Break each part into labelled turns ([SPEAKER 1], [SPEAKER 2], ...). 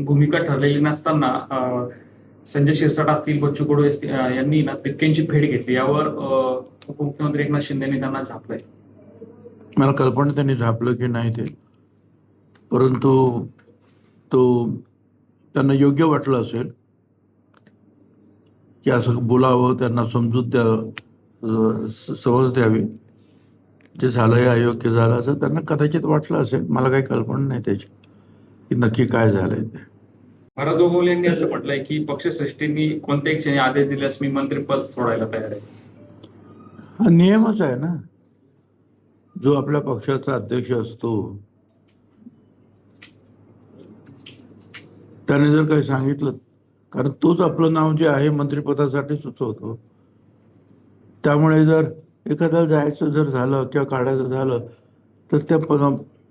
[SPEAKER 1] भूमिका ठरलेली नसताना संजय शिरसाट असतील, बच्चू कडू असतील यांनी ना पिक्केंची भेट घेतली. यावर उपमुख्यमंत्री एकनाथ शिंदेनी त्यांना झापलंय.
[SPEAKER 2] मला कल्पना त्यांनी झापलं की नाही ते, परंतु तो त्यांना योग्य वाटलं असेल की असं बोलावं, त्यांना समजूत समज द्यावी. जे झालं हे अयोग्य झालं असं त्यांना कदाचित वाटलं असेल. मला काही कल्पना नाही त्याची की नक्की काय झालंय ते.
[SPEAKER 1] भरत गोगावले यांनी असं म्हटलंय की पक्षश्रेष्ठींनी कोणत्याही क्षणी आदेश दिल्यास मी मंत्रिपद सोडायला तयार आहे.
[SPEAKER 2] हा नियमच आहे ना. जो आपल्या पक्षाचा अध्यक्ष असतो त्याने जर काही सांगितलं, कारण तोच आपलं नाव जे आहे मंत्रिपदासाठी सुचवतो, त्यामुळे जर एखाद्याला जायचं जर झालं किंवा काढायचं झालं तर त्या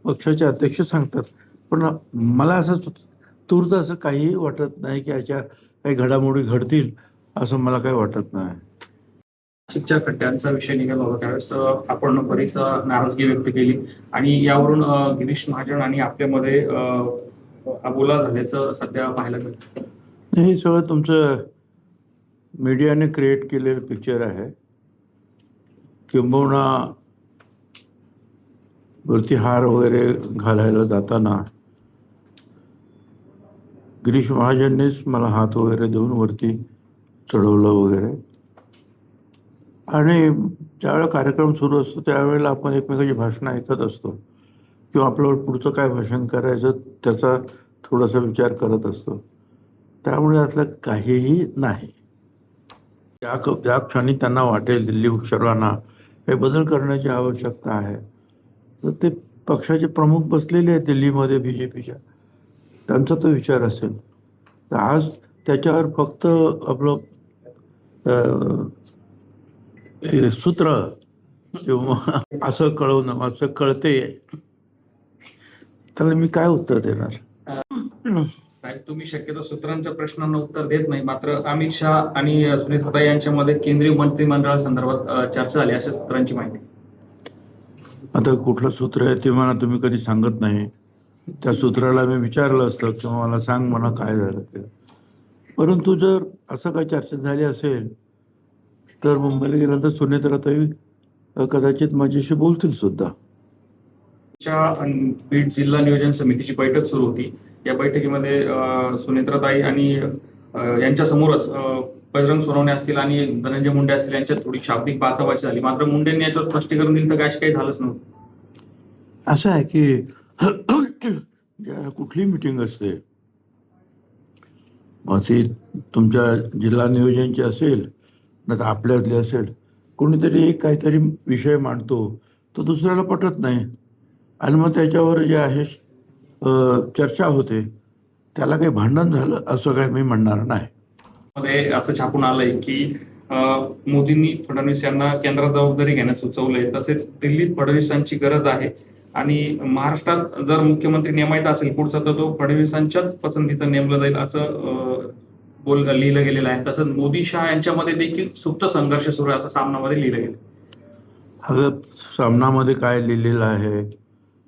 [SPEAKER 2] पक्षाचे अध्यक्ष सांगतात. पण मला असं तूर्त असं काहीही वाटत नाही की याच्या काही घडामोडी घडतील असं मला काही वाटत नाही.
[SPEAKER 1] नाशिकच्या खड्ड्यांचा विषय निघाला होता त्यावेळेस आपण बरीच नाराजगी व्यक्त केली आणि यावरून गिरीश महाजन आणि आपल्यामध्ये अबोला झाल्याचं सध्या पाहायला मिळतं.
[SPEAKER 2] हे सगळं तुमचं मीडियाने क्रिएट केलेलं पिक्चर आहे. किंबहुना वरती हार वगैरे घालायला जाताना गिरीश महाजननेच मला हात वगैरे देऊन वरती चढवलं वगैरे. आणि ज्यावेळेला कार्यक्रम सुरू असतो त्यावेळेला आपण एकमेकाची भाषणं ऐकत असतो किंवा आपल्यावर पुढचं काय भाषण करायचं त्याचा थोडासा विचार करत असतो. त्यामुळे यातलं काहीही नाही. ज्या क्षणी त्यांना वाटेल दिल्ली सर्वांना हे बदल करण्याची आवश्यकता आहे तर ते पक्षाचे प्रमुख बसलेले आहेत दिल्लीमध्ये BJPच्या, त्यांचा तो विचार असेल. तर आज त्याच्यावर फक्त आपलं सूत्र किंवा असं कळवणं असं कळते, त्याला मी काय उत्तर देणार.
[SPEAKER 1] साहेब, तुम्ही शक्यतो सूत्रांच्या प्रश्नांना उत्तर देत नाही, मात्र अमित शहा आणि सुनीताताई यांच्यामध्ये केंद्रीय मंत्रिमंडळासंदर्भात चर्चा झाली अशा सूत्रांची माहिती.
[SPEAKER 2] आता कुठलं सूत्र आहे ते मला तुम्ही कधी सांगत नाही. त्या सूत्राला मी विचारलं असतं किंवा मला सांग म्हणा काय झालं ते. परंतु जर असं काही चर्चा झाली असेल तर मुंबईला गेल्यानंतर सुनीताताई कदाचित माझ्याशी बोलतील सुद्धा.
[SPEAKER 1] बीड जिल्हा नियोजन समितीची बैठक सुरू होती. या बैठकीमध्ये सुनेत्राताई आणि यांच्या समोरच बजरंग सोनवणे असतील आणि धनंजय मुंडे असतील यांच्यात थोडी शाब्दिक बाचाबाची झाली. मात्र मुंडेंनी याच्यावर स्पष्टीकरण दिलं तर काही झालंच नव्हतं.
[SPEAKER 2] असं आहे की कुठली मिटिंग असते मग ती तुमच्या जिल्हा नियोजनची असेल नाही तर आपल्यातली असेल, कोणीतरी एक काहीतरी विषय मांडतो तो दुसऱ्याला पटत नाही आणि मग त्याच्यावर जे आहे चर्चा होते, त्याला काही भांडण झालं असं काही मी म्हणणार नाही.
[SPEAKER 1] मध्ये असं छापून आलंय की मोदींनी फडणवीस यांना केंद्रात जबाबदारी घेण्यास सुचवलंय, तसेच दिल्लीत फडणवीसांची गरज आहे आणि महाराष्ट्रात जर मुख्यमंत्री नेमायचा असेल पुढचा तर तो फडणवीसांच्याच पसंतीचा नेमला जाईल असं लिहिलं गेलेलं आहे. तसंच मोदी शहा यांच्यामध्ये देखील सुप्त संघर्ष सुरू आहे असं सामनामध्ये लिहिलं गेलं.
[SPEAKER 2] अगं सामनामध्ये काय लिहिलेलं आहे,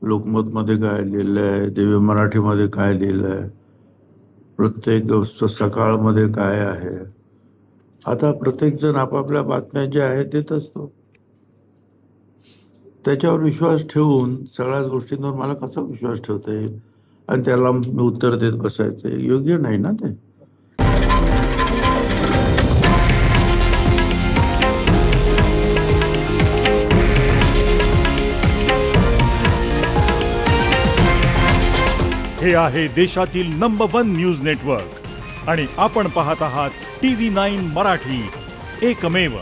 [SPEAKER 2] लोकमतमध्ये काय लिहिलं आहे, दिव्य मराठीमध्ये काय लिहिलं आहे, प्रत्येक सकाळमध्ये काय आहे. आता प्रत्येकजण आपापल्या बातम्या ज्या आहेत देत असतो. त्याच्यावर विश्वास ठेवून सगळ्याच गोष्टींवर मला कसा विश्वास ठेवता येईल आणि त्याला मी उत्तर देत बसायचं योग्य नाही ना ते.
[SPEAKER 3] हे आहे देशातील नंबर 1 न्यूज नेटवर्क आणि आपण पाहत आहात TV9 मराठी, एकमेव.